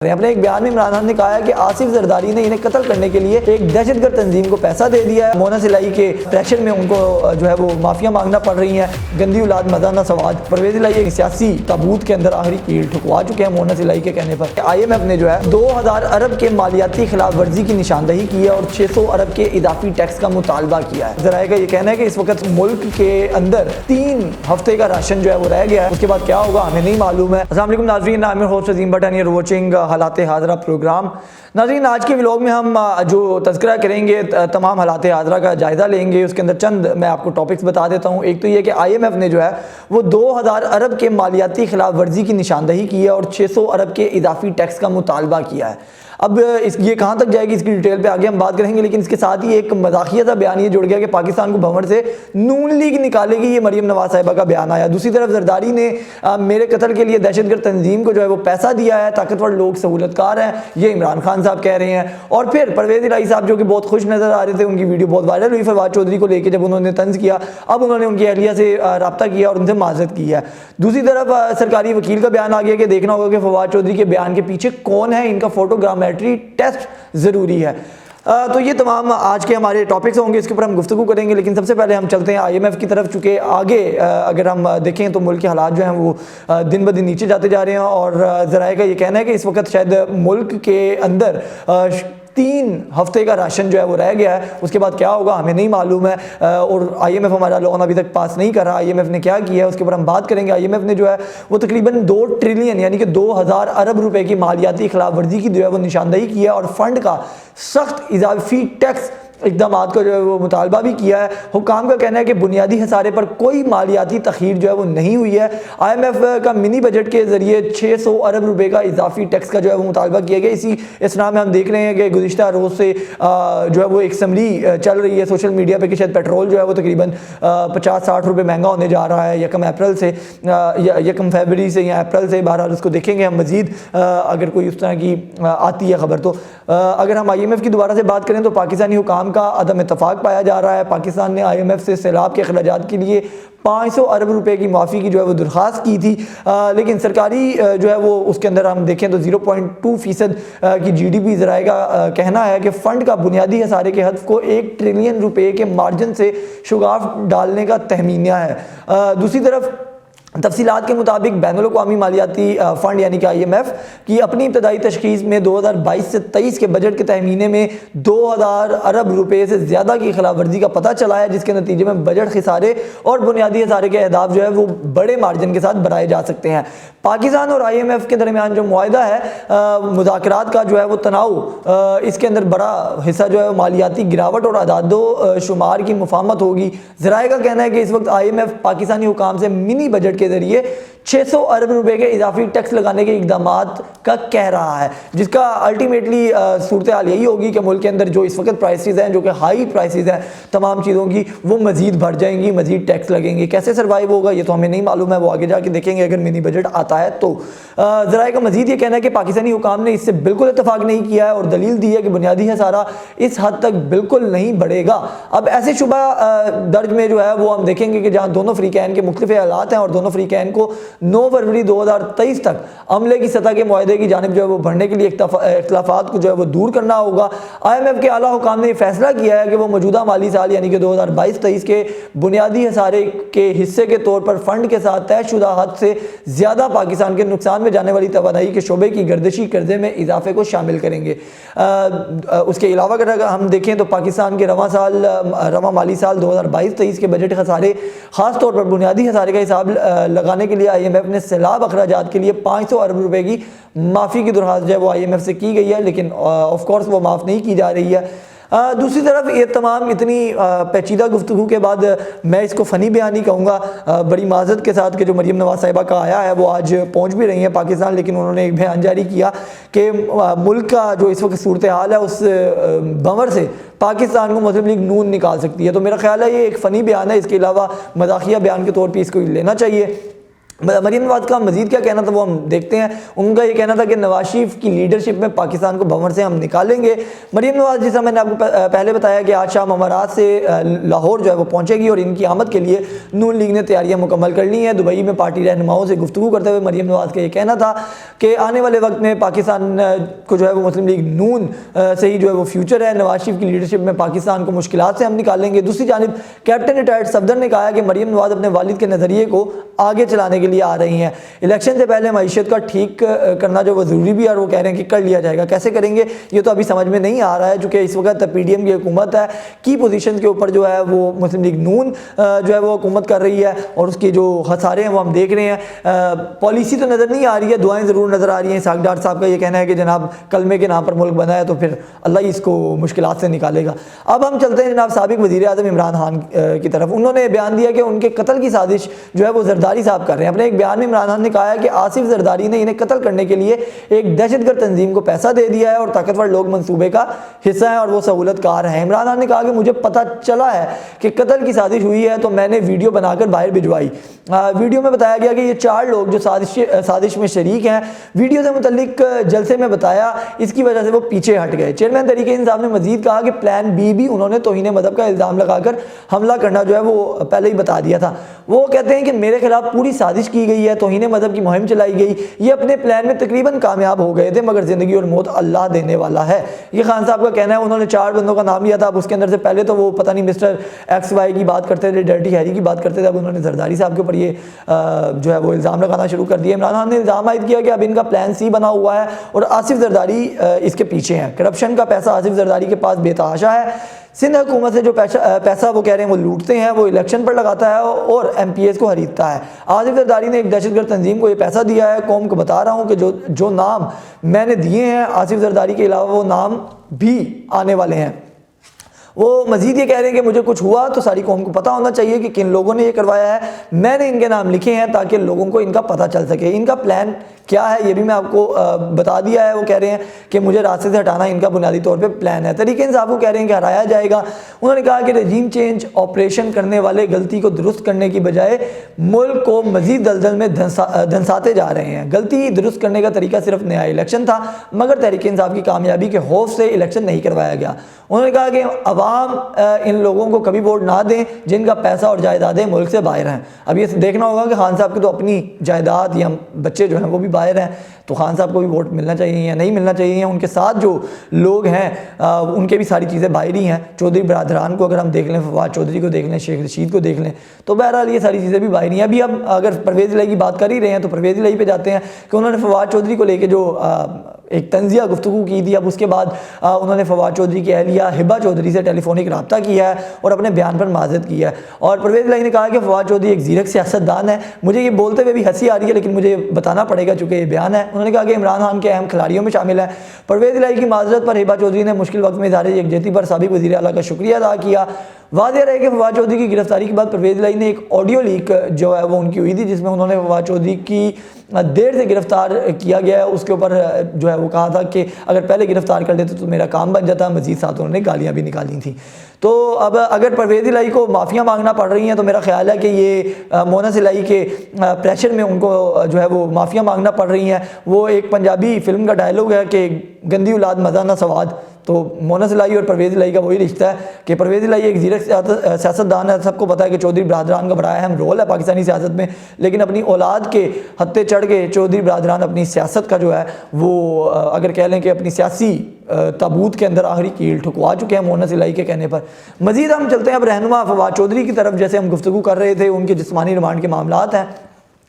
अपने एक बयान में इमरान खान ने कहा है कि आसिफ जरदारी ने इन्हें कत्ल करने के लिए एक दहशतगर्द तंजीम को पैसा दे दिया है। मोना सिलाई के प्रेशर में उनको जो है वो माफिया मांगना पड़ रही है। गंदी औलाद मजा ना सवाद। परवेज इलाही एक सियासी ताबूत के अंदर आखिरी कील ठुकवा चुके हैं मोना सिलाई के कहने पर। IMF ने जो है 2000 अरब के मालियाती खिलाफ वर्जी की निशानदही की है और 600 अरब के इजाफी टैक्स का मुतालबा किया है। जराये का ये कहना है कि इस वक्त मुल्क के अंदर 3 हफ्ते का राशन जो है वो रह गया है। उसके बाद क्या होगा हमें नहीं मालूम है। अस्सलाम वालेकुम नाज़रीन, Aamir host Azeem Butt and you are watching Halaat Hazra programme. नाज़रीन, आज के व्लॉग में हम जो तज़किरा करेंगे तमाम हालात हाज़रा का जायज़ा लेंगे। उसके अंदर चंद मैं आपको टॉपिक्स बता देता हूँ। एक तो ये कि IMF ने जो है वो 2000 अरब के मालियाती खिलाफ वर्जी की निशानदही की है और 600 अरब के इजाफी टैक्स का मुतालबा किया है। अब ये कहाँ तक जाएगी इसकी डिटेल पे आगे हम बात करेंगे, लेकिन इसके साथ ही एक मजाकिया सा बयान ये जुड़ गया कि पाकिस्तान को भंवर से नून लीग निकालेगी। ये मरियम नवाज साहिबा का बयान आया। दूसरी तरफ जरदारी ने मेरे कत्ल के लिए दहशतगर्द तंजीम को जो है वो पैसा दिया है, ताकतवर लोग सहूलतकार हैं, ये इमरान खान साहब कह रहे हैं। और फिर परवेज इलाही साहब जो कि बहुत खुश नजर आ रहे थे, उनकी वीडियो बहुत वायरल हुई फवाद चौधरी को लेकर जब उन्होंने तंज किया। अब उन्होंने उनकी अहलिया से रब्ता किया और उनसे माजरत की है। दूसरी तरफ सरकारी वकील का बयान आ गया कि देखना होगा कि फवाद चौधरी के बयान के पीछे कौन है, इनका फोटोग्रामेट्री टेस्ट ज़रूरी है। तो ये तमाम आज के हमारे टॉपिक्स होंगे, इसके ऊपर हम गुफ्तगू करेंगे। लेकिन सबसे पहले हम चलते हैं IMF की तरफ, चूँकि आगे अगर हम देखें तो मुल्क के हालात जो हैं वो दिन ब दिन नीचे जाते जा रहे हैं। और ज़राए का ये कहना है कि इस वक्त शायद मुल्क के अंदर 3 हफ्ते का राशन जो है वो रह गया है। उसके बाद क्या होगा हमें नहीं मालूम है। और IMF हमारा लोन अभी तक पास नहीं कर रहा। IMF ने क्या किया है उसके ऊपर हम बात करेंगे। IMF ने जो है वो तकरीबन 2 ट्रिलियन यानी कि 2000 अरब रुपए की मालियाती खिलाफ वर्जी की जो है वो निशानदही की है और फंड का सख्त इजाफी टैक्स इकदाम का जो है वो मुतालबा भी किया है। हुकाम का कहना है कि बुनियादी हसारे पर कोई मालियाती तखीर जो है वो नहीं हुई है। IMF का मिनी बजट के जरिए 600 अरब रुपए का इजाफी टैक्स का जो है वो मुतालबा किया गया। इसी इसना में हम देख रहे हैं कि गुज़िश्ता रोज़ से जो है वो एक असम्बली चल रही है सोशल मीडिया पे कि शायद पेट्रोल जो है वो तकरीबन 50-60 रुपये महंगा होने जा रहा है 1 अप्रैल से या 1 फरवरी से या अप्रैल से। बहरहाल उसको देखेंगे हम मज़ीद अगर कोई उस तरह की आती है खबर। तो अगर हम IMF की दोबारा से बात करें तो पाकिस्तानी हुकाम का अदम इत्तफाक पाया जा रहा है। पाकिस्तान ने IMF से सैलाब के अखराजात के लिए 500 अरब रुपए की माफ़ी की जो है वो दरख्वास्त की थी। लेकिन सरकारी जो है वो उसके अंदर हम देखें तो 0.2% की GDP ज़राए का कहना है कि फ़ंड का बुनियादी हसारे के हद को 1 ट्रिलियन रुपए के मार्जिन से शुगाफ डालने का तहमीना है। दूसरी तरफ तफसीलात के मुताबिक बैनुल-अक़वामी मालियाती फ़ंड यानी कि IMF की अपनी इब्तदाई तशख़ीस में 2022 से 23 के बजट के तहमीने में 2000 अरब रुपए से ज़्यादा की खिलाफ वर्जी का पता चला है, जिसके नतीजे में बजट खिसारे और बुनियादी हसारे के अहदाफ जो है वो बड़े मार्जिन के साथ बनाए जा सकते हैं। पाकिस्तान और IMF के दरमियान जो मुआहदा है मुज़ाकरात का जो है वो तनाव, इसके अंदर बड़ा हिस्सा जो है मालियाती गिरावट और अदादो शुमार की मुफाहमत होगी। ज़राए का कहना है कि इस वक्त IMF पाकिस्तानी हुकाम से मिनी बजट के जरिए 600 अरब रुपए के इजाफी टैक्स लगाने के इकदामात का कह रहा है, जिसका अल्टीमेटली सूरत हाल यही होगी कि मुल्क के अंदर जो इस वक्त प्राइसेस हैं, जो कि हाई प्राइसेस हैं तमाम चीज़ों की, वो मज़ीद बढ़ जाएंगी, मज़ीद टैक्स लगेंगे। कैसे सर्वाइव होगा ये तो हमें नहीं मालूम है, वो आगे जाके देखेंगे अगर मिनी बजट आता है तो। ज़राए का मज़ीद ये कहना है कि पाकिस्तानी हुकाम ने इससे बिल्कुल इत्तफाक नहीं किया है और दलील दी है कि बुनियादी हसारा इस हद तक बिल्कुल नहीं बढ़ेगा। अब ऐसे शुबा दर्ज में जो है वो हम देखेंगे कि जहाँ दोनों फ़रीक़ैन के मुख्तलिफ हालात हैं और दोनों फ़रीक़ैन को 9 फरवरी 2023 तक अमले की सतह के मुआहदे की जानिब जो है वो बढ़ने के लिए इख्तलाफात को जो है वो दूर करना होगा। IMF के आला हुकाम ने फैसला किया है कि वो मौजूदा माली साल यानी कि 2022-23 के बुनियादी हसारे के हिस्से के तौर पर फंड के साथ तयशुदा हद से ज़्यादा पाकिस्तान के नुकसान में जाने वाली तवानाई के शोबे की गर्दिशी कर्जे में इजाफे को शामिल करेंगे। उसके अलावा अगर हम देखें तो पाकिस्तान के रवा माली साल 2022-23 के बजट खसारे ख़ास तौर पर बुनियादी हसारे का हिसाब लगाने के लिए IMF ने सैलाब अखराजात के लिए 500 अरब रुपए की माफ़ी की दरख्वास्त जो है वो IMF से की गई है, लेकिन ऑफ कोर्स वो माफ़ नहीं की जा रही है। दूसरी तरफ ये तमाम इतनी पेचीदा गुफ्तगू के बाद मैं इसको फ़नी बयान ही कहूँगा, बड़ी माजरत के साथ कि जो मरियम नवाज साहिबा का आया है वो आज पहुँच भी रही है पाकिस्तान, लेकिन उन्होंने एक बयान जारी किया कि मुल्क का जो इस वक्त सूरत हाल है उस भंवर से पाकिस्तान को मुस्लिम लीग नून निकाल सकती है। तो मेरा ख्याल है ये एक फ़नी बयान है, इसके अलावा मज़ाकिया बयान के तौर पर इसको लेना चाहिए। मरीम नवाज का मजीद क्या कहना था वो हम देखते हैं। उनका ये कहना था कि नवाज शरीफ की लीडरशिप में पाकिस्तान को भंवर से हम निकालेंगे। मरीम नवाज, जिस मैंने आपको पहले बताया कि आज शाम अमारात से लाहौर जो है वो पहुंचेगी और इनकी आमद के लिए नून लीग ने तैयारियां मुकम्मल कर ली हैं। दुबई में पार्टी रहनुमाओं से गुफ्तगू करते हुए मरीम नवाज का ये कहना था कि आने वाले वक्त में पाकिस्तान को जो है वो मुस्लिम लीग नून से ही जो है वो फ्यूचर है। नवाज शरीफ की लीडरशिप में पाकिस्तान को मुश्किलात से हम निकालेंगे। दूसरी जानिब कैप्टन रिटायर्ड सफदर ने कहा कि मरीम नवाज अपने वालिद के नज़रिए को आगे चलाने के लिए आ रही हैं। इलेक्शन से पहले मईशत का ठीक करना जो वो ज़रूरी भी है और वो कह रहे हैं कि कर लिया जाएगा। कैसे करेंगे ये तो अभी समझ में नहीं आ रहा है, चूँकि इस वक्त PDM की हुकूमत है। की पोजीशन के ऊपर जो है वो मुस्लिम लीग नून जो है वो हुकूमत कर रही है और उसकी जो खसारे हैं वो हम देख रहे हैं। पॉलिसी तो नज़र नहीं आ रही है, दुआएं ज़रूर नज़र आ रही हैं। इसाक डार साहब का ये कहना है कि जनाब कलमे के नाम पर मुल्क बना है तो फिर अल्लाह ही इसको मुश्किलात से निकालेगा। अब हम चलते हैं जनाब साबिक वज़ीर आज़म इमरान खान की तरफ। उन्होंने बयान दिया कि उनके कत्ल की साजिश जो है वो जरदारी साहब कर रहे हैं। अपने एक बयान में इमरान खान ने कहा है कि आसिफ जरदारी ने इन्हें कत्ल करने के लिए एक दहशतगर्द तंजीम को पैसा दे दिया है और ताकतवर लोग मंसूबे का हिस्सा हैं और वो सहूलतकार हैं। इमरान खान ने कहा कि मुझे पता चला है कि कत्ल की साजिश हुई है तो मैंने वीडियो बनाकर बाहर भिजवाई। वीडियो में बताया गया कि ये 4 लोग जो साजिश में शरीक हैं। वीडियो से मुतल्लिक जलसे में बताया, इसकी वजह से वो पीछे हट गए। चेयरमैन तहरीक इंसाफ ने मजीद कहा कि प्लान बी भी उन्होंने तौहीन मज़हब का इल्ज़ाम लगाकर हमला करना जो है वो पहले ही बता दिया था। वो कहते हैं कि मेरे खिलाफ पूरी साजिश की गई है, तौहीन मज़हब की मुहिम चलाई गई। ये अपने प्लान में तकरीबन कामयाब हो गए थे मगर ज़िंदगी और मौत अल्लाह देने वाला है, ये खान साहब का कहना है। उन्होंने 4 बंदों का नाम लिया था। अब उसके अंदर से पहले तो वो पता नहीं मिस्टर XY की बात करते थे, डर्टी हैरी की बात करते थे। अब उन्होंने जरदारी साहब के ऊपर ये जो है वो इल्ज़ाम लगाना शुरू कर दिया। इमरान खान ने इल्ज़ाम आयद किया कि अब इनका प्लान C बना हुआ है और आसिफ जरदारी इसके पीछे हैं। करप्शन का पैसा आसिफ जरदारी के पास बेतहाशा है। सिंध हुकूमत से जो पैसा वो कह रहे हैं वो लूटते हैं, वो इलेक्शन पर लगाता है और MPs को खरीदता है। आसिफ जरदारी ने एक दहशतगर्द तंजीम को ये पैसा दिया है। कौम को बता रहा हूँ कि जो नाम मैंने दिए हैं आसिफ जरदारी के अलावा वो नाम भी आने वाले हैं। वो मजीद ये कह रहे हैं कि मुझे कुछ हुआ तो सारी कौम को पता होना चाहिए कि किन लोगों ने ये करवाया है। मैंने इनके नाम लिखे हैं ताकि लोगों को इनका पता चल सके। इनका प्लान क्या है ये भी मैं आपको बता दिया है। वो कह रहे हैं कि मुझे रास्ते से हटाना इनका बुनियादी तौर पे प्लान है। तरीके इंसाफ को कह रहे हैं कि हराया जाएगा। उन्होंने कहा कि रजीम चेंज ऑपरेशन करने वाले गलती को दुरुस्त करने की बजाय मुल्क को मजीद दलदल में धंसाते जा रहे हैं। गलती दुरुस्त करने का तरीका सिर्फ नया इलेक्शन था मगर तरीके इंसाफ की कामयाबी के खौफ से इलेक्शन नहीं करवाया गया। उन्होंने कहा कि अवाम इन लोगों को कभी वोट ना दें जिनका पैसा और जायदादें मुल्क से बाहर हैं। अब ये देखना होगा कि खान साहब की तो अपनी जायदाद या बच्चे जो हैं वो भी बाहर हैं, तो खान साहब को भी वोट मिलना चाहिए या नहीं मिलना चाहिए। उनके साथ जो लोग हैं उनके भी सारी चीज़ें बाहर ही हैं। चौधरी बरादरान को अगर हम देख लें, फवाद चौधरी को देख लें, शेख रशीद को देख लें, तो बहरहाल ये सारी चीज़ें भी बाहर ही हैं। अभी अब अगर परवेज़ इलाही की बात कर ही रहे हैं तो परवेज़ इलाही पे जाते हैं कि उन्होंने फवाद चौधरी को लेकर जो एक तंजिया गुफ्तगू की थी। अब उसके बाद उन्होंने फवाद चौधरी की अहलिया हिबा चौधरी से टेलीफोनिक रब्ता किया है और अपने बयान पर माजरत किया है। और परवेज़ इलाही ने कहा कि फवाद चौधरी एक ज़ीरक सियासतदान है। मुझे ये बोलते हुए भी हंसी आ रही है लेकिन मुझे बताना पड़ेगा चूँकि ये बयान है। उन्होंने कहा कि इमरान खान के अहम खिलाड़ियों में शामिल है। परवेज़ इलाही की माजरत पर हिबा चौधरी ने मुश्किल वक्त में इज़हार यकजहती पर साबिक वज़ीर आला का शुक्रिया अदा किया। वाज़ेह रहे कि फवाद चौधरी की गिरफ्तारी के बाद परवेज़ इलाही ने एक ऑडियो लीक जो है वो उनकी हुई थी जिसमें उन्होंने फवाद चौधरी की देर से गिरफ्तार किया गया है उसके ऊपर जो है वो कहा था कि अगर पहले गिरफ्तार कर देते तो मेरा काम बन जाता। मजीद साथ उन्होंने गालियाँ भी निकाली थी। तो अब अगर परवेज़ इलाही को माफ़िया मांगना पड़ रही हैं तो मेरा ख्याल है कि ये मोनस इलाही के प्रेशर में उनको जो है वो माफ़िया मांगना पड़ रही हैं। वो एक पंजाबी फिल्म का डायलॉग है कि गंदी औलाद मज़ा ना सवाद। तो मोनस इलाही और परवेज़ इलाही का वही रिश्ता है कि परवेज़ इलाही एक ज़ीरक सियासतदान है। सबको पता है कि चौधरी बरादरान का बड़ा अहम रोल है पाकिस्तानी सियासत में, लेकिन अपनी औलाद के हत्थे चढ़ के चौधरी बरादरान अपनी सियासत का जो है वो अगर कह लें कि अपनी सियासी ताबूत के अंदर आखिरी कील ठुकवा चुके हैं मोनस इलाही के कहने पर। मज़ीद हम चलते हैं अब रहनुमा फवाद चौधरी की तरफ। जैसे हम गुफ्तगू कर रहे थे उनके जिस्मानी रिमांड के मामलात हैं,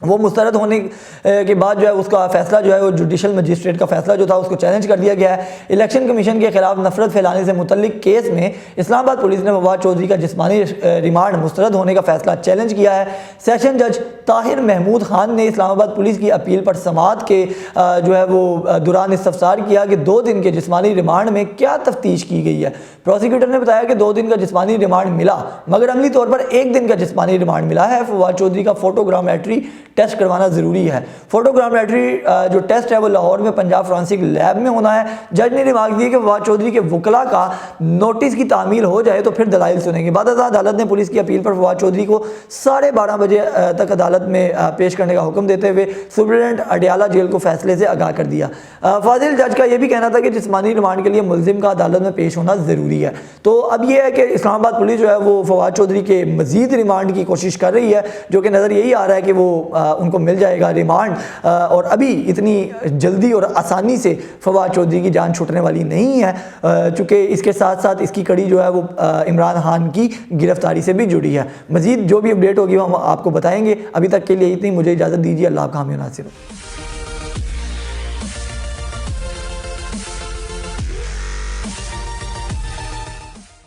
वो मुस्तरद होने के बाद जो है उसका फैसला जो है वो जुडिशल मजिस्ट्रेट का फैसला जो था उसको चैलेंज कर दिया गया है। इलेक्शन कमीशन के खिलाफ नफरत फैलाने से मुतल्लिक केस में इस्लामाबाद पुलिस ने फवाद चौधरी का जिस्मानी रिमांड मुस्तरद होने का फैसला चैलेंज किया है। सेशन जज ताहिर महमूद खान ने इस्लामाबाद पुलिस की अपील पर समाअत के जो है वो दौरान इस्तफसार किया कि 2 दिन के जिस्मानी रिमांड में क्या तफ्तीश की गई है। प्रोसिक्यूटर ने बताया कि 2 दिन का जिस्मानी रिमांड मिला मगर अमली तौर पर 1 दिन का जिस्मानी रिमांड मिला है। फवाद चौधरी का फोटोग्रामेट्री टेस्ट करवाना ज़रूरी है। फोटोग्रामेट्री जो टेस्ट है वो लाहौर में पंजाब फॉरेंसिक लैब में होना है। जज ने रिमार्क दिए कि फवाद चौधरी के वकला का नोटिस की तामील हो जाए तो फिर दलाइल सुनेंगे। बाद अदालत ने पुलिस की अपील पर फवाद चौधरी को 12:30 बजे तक अदालत में पेश करने का हुक्म देते हुए सुप्रीडेंट अडियाला जेल को फैसले से आगाह कर दिया। फाजिल जज का यह भी कहना था कि जिस्मानी रिमांड के लिए मुलजिम का अदालत में पेश होना ज़रूरी है। तो अब यह है कि इस्लामाबाद पुलिस जो है वो फवाद चौधरी के मजीद रिमांड की कोशिश कर रही है, जो कि नज़र यही आ रहा है कि वो उनको मिल जाएगा रिमांड। और अभी इतनी जल्दी और आसानी से फवाद चौधरी की जान छूटने वाली नहीं है, चूँकि इसके साथ साथ इसकी कड़ी जो है वो इमरान खान की गिरफ्तारी से भी जुड़ी है। मजीद जो भी अपडेट होगी वो हम आपको बताएंगे। अभी तक के लिए इतनी, मुझे इजाज़त दीजिए। अल्लाह का हामी नासिर।